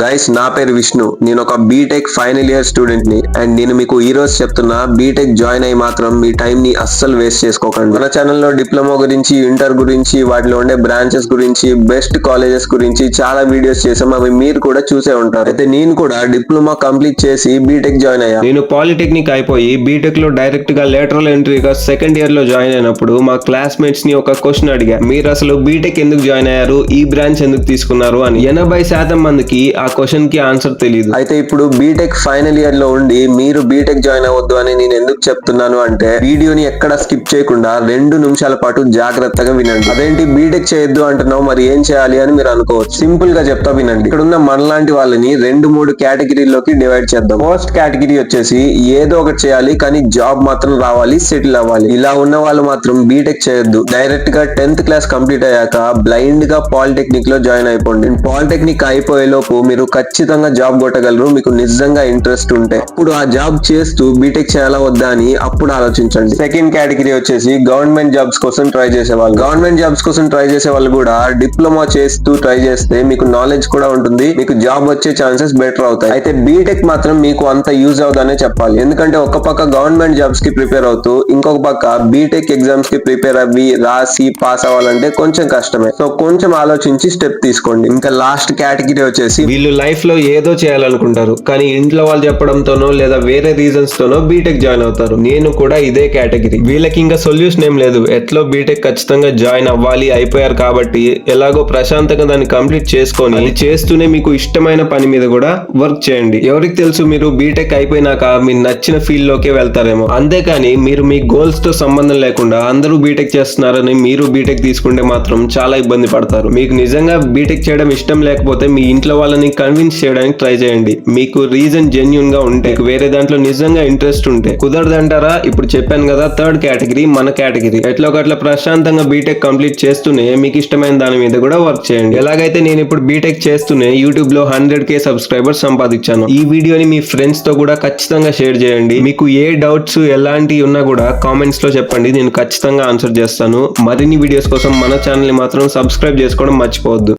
Guys నా పేరు విష్ణు. నేను ఒక బీటెక్ ఫైనల్ ఇయర్ స్టూడెంట్ ని అండ్ నేను మీకు ఈ రోజు చెప్తున్నా, బీటెక్ జాయిన్ అయ్యి మాత్రం మీ టైం ని అస్సలు వేస్ట్ చేసుకోకండి. మన ఛానల్లో డిప్లొమా గురించి, ఇంటర్ గురించి, వాటిలో ఉండే బ్రాంచెస్ గురించి, బెస్ట్ కాలేజెస్ గురించి చాలా వీడియోస్ చేసాం. అవి మీరు కూడా చూసే ఉంటారు. అయితే నేను కూడా డిప్లొమా కంప్లీట్ చేసి బీటెక్ జాయిన్ అయ్యా. నేను పాలిటెక్నిక్ అయిపోయి బీటెక్ లో డైరెక్ట్ గా లేటరల్ ఎంట్రీగా సెకండ్ ఇయర్ లో జాయిన్ అయినప్పుడు మా క్లాస్మేట్స్ ని ఒక క్వశ్చన్ అడిగా, మీరు అసలు బీటెక్ ఎందుకు జాయిన్ అయ్యారు, ఈ బ్రాంచ్ ఎందుకు తీసుకున్నారు అని. 80% మందికి ఆ క్వశ్చన్ కి ఆన్సర్ తెలియదు. అయితే ఇప్పుడు బీటెక్ ఫైనల్ ఇయర్ లో ఉండి మీరు బీటెక్ జాయిన్ అవ్వద్దు అని నేను ఎందుకు చెప్తున్నాను అంటే, వీడియోని ఎక్కడ స్కిప్ చేయకుండా 2 నిమిషాల పాటు జాగ్రత్తగా వినండి. అదేంటి బీటెక్ చేయొద్దు అంటున్నావు, మరి ఏం చేయాలి అని మీరు అనుకోవచ్చు. సింపుల్ గా చెప్తా వినండి. ఇక్కడ ఉన్న మనలాంటి వాళ్ళని 2-3 కేటగిరీలోకి డివైడ్ చేద్దాం. ఫస్ట్ కేటగిరీ వచ్చేసి ఏదో ఒకటి చేయాలి కానీ జాబ్ మాత్రం రావాలి, సెటిల్ అవ్వాలి. ఇలా ఉన్న వాళ్ళు మాత్రం బీటెక్ చేయొద్దు. డైరెక్ట్ గా 10th క్లాస్ కంప్లీట్ అయ్యాక బ్లైండ్ గా పాలిటెక్నిక్ లో జాయిన్ అయిపోండి. పాలిటెక్నిక్ అయిపోయే లోపు మీరు ఖచ్చితంగా జాబ్ కొట్టగలరు, మీకు నిజంగా ఇంట్రెస్ట్ ఉంటే. ఇప్పుడు ఆ జాబ్ చేస్తూ బీటెక్ చేయాలా వద్దా అని అప్పుడు ఆలోచించండి. సెకండ్ కేటగిరీ వచ్చేసి గవర్నమెంట్ జాబ్స్ కోసం ట్రై చేసే వాళ్ళు. గవర్నమెంట్ జాబ్స్ కోసం ట్రై చేసే వాళ్ళు కూడా డిప్లొమా చేస్తూ ట్రై చేస్తే మీకు నాలెడ్జ్ కూడా ఉంటుంది, మీకు జాబ్ వచ్చే ఛాన్సెస్ బెటర్ అవుతాయి. అయితే బీటెక్ మాత్రం మీకు అంత యూజ్ అవుదనే చెప్పాలి. ఎందుకంటే ఒక పక్క గవర్నమెంట్ జాబ్స్ కి ప్రిపేర్ అవుతూ, ఇంకొక పక్క బీటెక్ ఎగ్జామ్స్ కి ప్రిపేర్ అవ్వి రాసి పాస్ అవ్వాలంటే కొంచెం కష్టమే. సో కొంచెం ఆలోచించి స్టెప్ తీసుకోండి. ఇంకా లాస్ట్ కేటగిరీ వచ్చేసి వీళ్ళు లైఫ్ లో ఏదో చేయాలనుకుంటారు కానీ ఇంట్లో వాళ్ళు చెప్పడంతోనో లేదా వేరే రీజన్స్ తోనో బీటెక్ జాయిన్ అవుతారు. నేను కూడా ఇదే కేటగిరీ. వీళ్ళకి ఇంకా సొల్యూషన్ ఏం లేదు, ఎట్లో బీటెక్ ఖచ్చితంగా జాయిన్ అవ్వాలి, అయిపోయారు కాబట్టి ఎలాగో ప్రశాంతంగా దాన్ని కంప్లీట్ చేసుకొని అది చేస్తూనే మీకు ఇష్టమైన పని మీద కూడా వర్క్ చేయండి. ఎవరికి తెలుసు, మీరు బీటెక్ అయిపోయినాక మీరు నచ్చిన ఫీల్డ్ లోకే వెళ్తారేమో. అంతేకాని మీరు మీ గోల్స్ తో సంబంధం లేకుండా అందరూ బీటెక్ చేస్తున్నారని మీరు బీటెక్ తీసుకుంటే మాత్రం చాలా ఇబ్బంది పడతారు. మీకు నిజంగా బీటెక్ చేయడం ఇష్టం లేకపోతే మీ ఇంట్లో వాళ్ళని కన్విన్స్ చేయడానికి ట్రై చేయండి. మీకు రీజన్ జెన్యూన్ గా ఉంటే, వేరే దాంట్లో నిజంగా ఇంట్రెస్ట్ ఉంటే. కుదరదంటారా? ఇప్పుడు చెప్పాను కదా, థర్డ్ కేటగిరీ మన కేటగిరీ. ఎట్లా ఒకట్లా ప్రశాంతంగా బీటెక్ కంప్లీట్ చేస్తూనే మీకు ఇష్టమైన దాని మీద కూడా వర్క్ చేయండి. ఎలాగైతే నేను ఇప్పుడు బీటెక్ చేస్తూనే యూట్యూబ్ లో 100K సబ్స్క్రైబర్స్ సంపాదించాను. ఈ వీడియోని మీ ఫ్రెండ్స్ తో కూడా ఖచ్చితంగా షేర్ చేయండి. మీకు ఏ డౌట్స్ ఎలాంటివి ఉన్నా కూడా కామెంట్స్ లో చెప్పండి, నేను ఖచ్చితంగా ఆన్సర్ చేస్తాను. మరిన్ని వీడియోస్ కోసం మన ఛానల్ ని మాత్రం సబ్స్క్రైబ్ చేసుకోవడం మర్చిపోవద్దు.